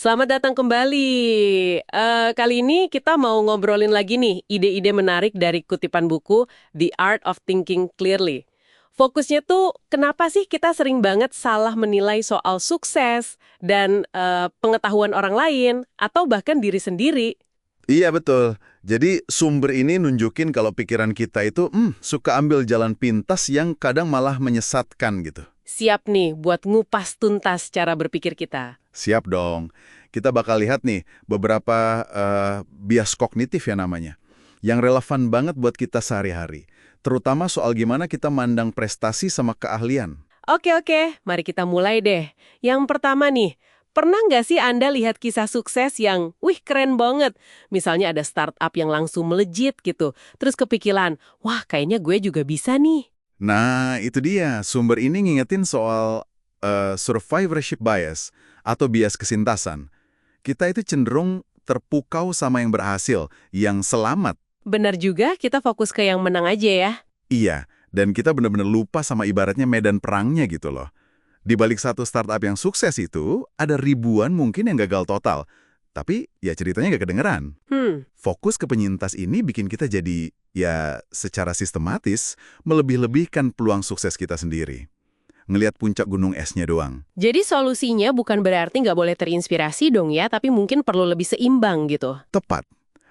Selamat datang kembali. Kali ini kita mau ngobrolin lagi nih ide-ide menarik dari kutipan buku The Art of Thinking Clearly. Fokusnya tuh kenapa sih kita sering banget salah menilai soal sukses dan pengetahuan orang lain atau bahkan diri sendiri. Iya betul. Jadi sumber ini nunjukin kalau pikiran kita itu suka ambil jalan pintas yang kadang malah menyesatkan gitu. Siap nih buat ngupas tuntas cara berpikir kita. Siap dong. Kita bakal lihat nih beberapa bias kognitif ya namanya. Yang relevan banget buat kita sehari-hari. Terutama soal gimana kita mandang prestasi sama keahlian. Oke, mari kita mulai deh. Yang pertama nih, pernah nggak sih Anda lihat kisah sukses yang, wih keren banget. Misalnya ada startup yang langsung melejit gitu. Terus kepikiran, wah kayaknya gue juga bisa nih. Nah, itu dia. Sumber ini ngingetin soal survivorship bias atau bias kesintasan. Kita itu cenderung terpukau sama yang berhasil, yang selamat. Benar juga, kita fokus ke yang menang aja ya. Iya, dan kita benar-benar lupa sama ibaratnya medan perangnya gitu loh. Di balik satu startup yang sukses itu, ada ribuan mungkin yang gagal total. Tapi ya ceritanya nggak kedengeran. Fokus ke penyintas ini bikin kita jadi, ya secara sistematis, melebih-lebihkan peluang sukses kita sendiri. Ngelihat puncak gunung esnya doang. Jadi solusinya bukan berarti nggak boleh terinspirasi dong ya, tapi mungkin perlu lebih seimbang gitu. Tepat.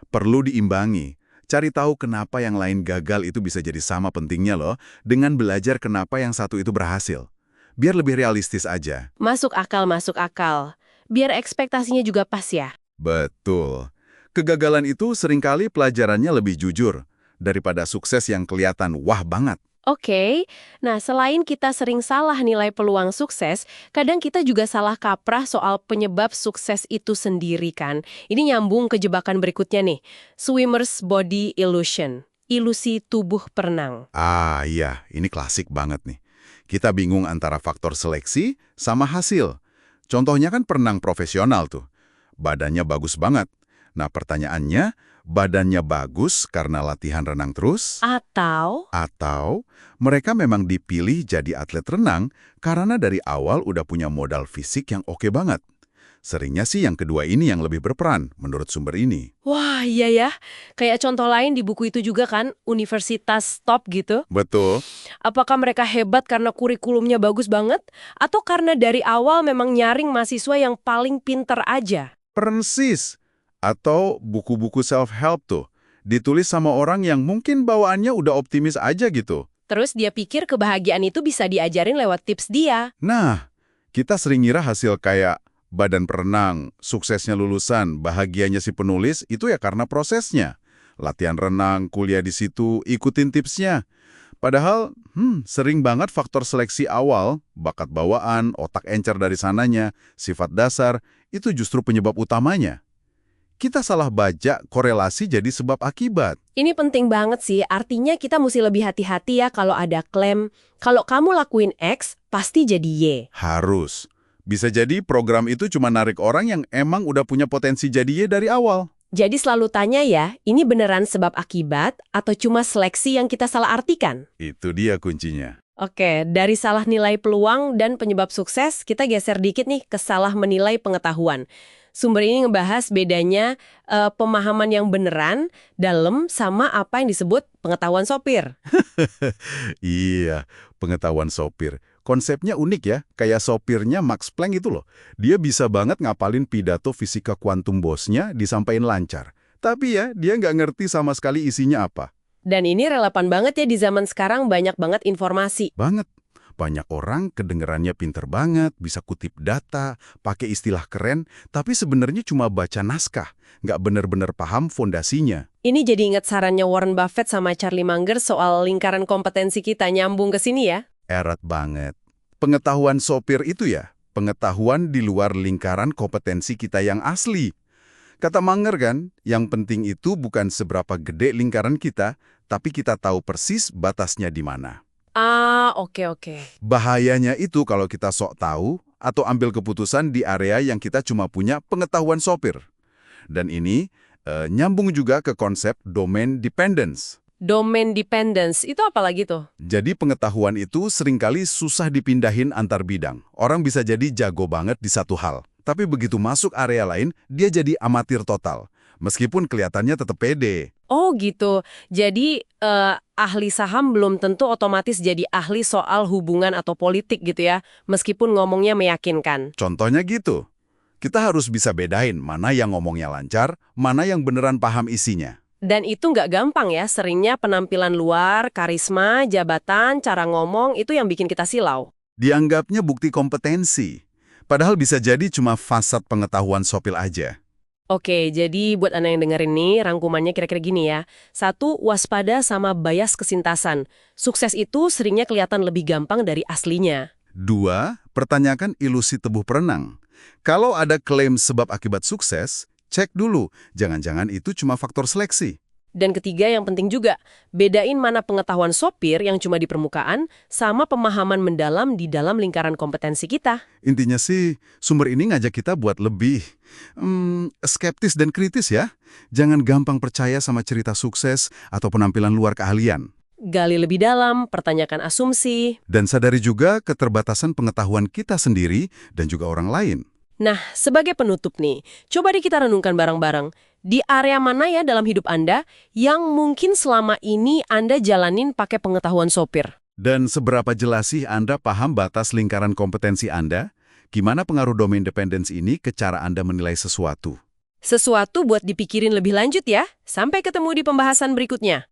Perlu diimbangi. Cari tahu kenapa yang lain gagal itu bisa jadi sama pentingnya loh, dengan belajar kenapa yang satu itu berhasil. Biar lebih realistis aja. Masuk akal, masuk akal. Biar ekspektasinya juga pas ya. Betul. Kegagalan itu seringkali pelajarannya lebih jujur daripada sukses yang kelihatan wah banget. Oke, nah selain kita sering salah nilai peluang sukses, kadang kita juga salah kaprah soal penyebab sukses itu sendiri kan. Ini nyambung ke jebakan berikutnya nih, swimmer's body illusion, ilusi tubuh perenang. Ah iya, ini klasik banget nih. Kita bingung antara faktor seleksi sama hasil. Contohnya kan perenang profesional tuh. Badannya bagus banget. Nah pertanyaannya, badannya bagus karena latihan renang terus? Atau mereka memang dipilih jadi atlet renang karena dari awal udah punya modal fisik yang oke banget. Seringnya sih yang kedua ini yang lebih berperan, menurut sumber ini. Wah iya ya, kayak contoh lain di buku itu juga kan, universitas top gitu. Betul. Apakah mereka hebat karena kurikulumnya bagus banget? Atau karena dari awal memang nyaring mahasiswa yang paling pinter aja? Persis. Atau buku-buku self-help tuh, ditulis sama orang yang mungkin bawaannya udah optimis aja gitu. Terus dia pikir kebahagiaan itu bisa diajarin lewat tips dia. Nah, kita sering ngira hasil kayak badan perenang, suksesnya lulusan, bahagianya si penulis, itu ya karena prosesnya. Latihan renang, kuliah di situ, ikutin tipsnya. Padahal, sering banget faktor seleksi awal, bakat bawaan, otak encer dari sananya, sifat dasar, itu justru penyebab utamanya. Kita salah baca korelasi jadi sebab akibat. Ini penting banget sih, artinya kita mesti lebih hati-hati ya kalau ada klaim, kalau kamu lakuin X, pasti jadi Y. Harus. Bisa jadi program itu cuma narik orang yang emang udah punya potensi jadi Y dari awal. Jadi selalu tanya ya, ini beneran sebab akibat atau cuma seleksi yang kita salah artikan? Itu dia kuncinya. Oke, dari salah nilai peluang dan penyebab sukses, kita geser dikit nih ke salah menilai pengetahuan. Sumber ini ngebahas bedanya pemahaman yang beneran, dalam, sama apa yang disebut pengetahuan sopir. Iya, pengetahuan sopir. Konsepnya unik ya, kayak sopirnya Max Planck itu loh. Dia bisa banget ngapalin pidato fisika kuantum bosnya disampaikan lancar. Tapi ya, dia nggak ngerti sama sekali isinya apa. Dan ini relevan banget ya di zaman sekarang, banyak banget informasi. Banget. Banyak orang kedengerannya pinter banget, bisa kutip data, pakai istilah keren, tapi sebenarnya cuma baca naskah, nggak bener-bener paham fondasinya. Ini jadi ingat sarannya Warren Buffett sama Charlie Munger soal lingkaran kompetensi kita, nyambung ke sini ya. Erat banget. Pengetahuan sopir itu ya, pengetahuan di luar lingkaran kompetensi kita yang asli. Kata Munger kan, yang penting itu bukan seberapa gede lingkaran kita, tapi kita tahu persis batasnya di mana. Oke. Bahayanya itu kalau kita sok tahu atau ambil keputusan di area yang kita cuma punya pengetahuan sopir. Dan ini nyambung juga ke konsep domain dependence. Domain dependence, itu apa lagi tuh? Jadi pengetahuan itu seringkali susah dipindahin antar bidang. Orang bisa jadi jago banget di satu hal, tapi begitu masuk area lain, dia jadi amatir total. Meskipun kelihatannya tetap pede. Oh gitu. Jadi ahli saham belum tentu otomatis jadi ahli soal hubungan atau politik gitu ya, meskipun ngomongnya meyakinkan. Contohnya gitu. Kita harus bisa bedain mana yang ngomongnya lancar, mana yang beneran paham isinya. Dan itu nggak gampang ya, seringnya penampilan luar, karisma, jabatan, cara ngomong, itu yang bikin kita silau. Dianggapnya bukti kompetensi. Padahal bisa jadi cuma fasad pengetahuan sopil aja. Oke, jadi buat Anda yang dengerin nih, rangkumannya kira-kira gini ya. 1, waspada sama bias kesintasan. Sukses itu seringnya kelihatan lebih gampang dari aslinya. 2, pertanyakan ilusi tebuh perenang. Kalau ada klaim sebab akibat sukses, cek dulu, jangan-jangan itu cuma faktor seleksi. Dan ketiga yang penting juga, bedain mana pengetahuan sopir yang cuma di permukaan sama pemahaman mendalam di dalam lingkaran kompetensi kita. Intinya sih, sumber ini ngajak kita buat lebih skeptis dan kritis ya. Jangan gampang percaya sama cerita sukses atau penampilan luar keahlian. Gali lebih dalam, pertanyakan asumsi. Dan sadari juga keterbatasan pengetahuan kita sendiri dan juga orang lain. Nah, sebagai penutup nih, coba deh kita renungkan bareng-bareng. Di area mana ya dalam hidup Anda yang mungkin selama ini Anda jalanin pakai pengetahuan sopir? Dan seberapa jelas sih Anda paham batas lingkaran kompetensi Anda? Gimana pengaruh domain dependence ini ke cara Anda menilai sesuatu? Sesuatu buat dipikirin lebih lanjut ya. Sampai ketemu di pembahasan berikutnya.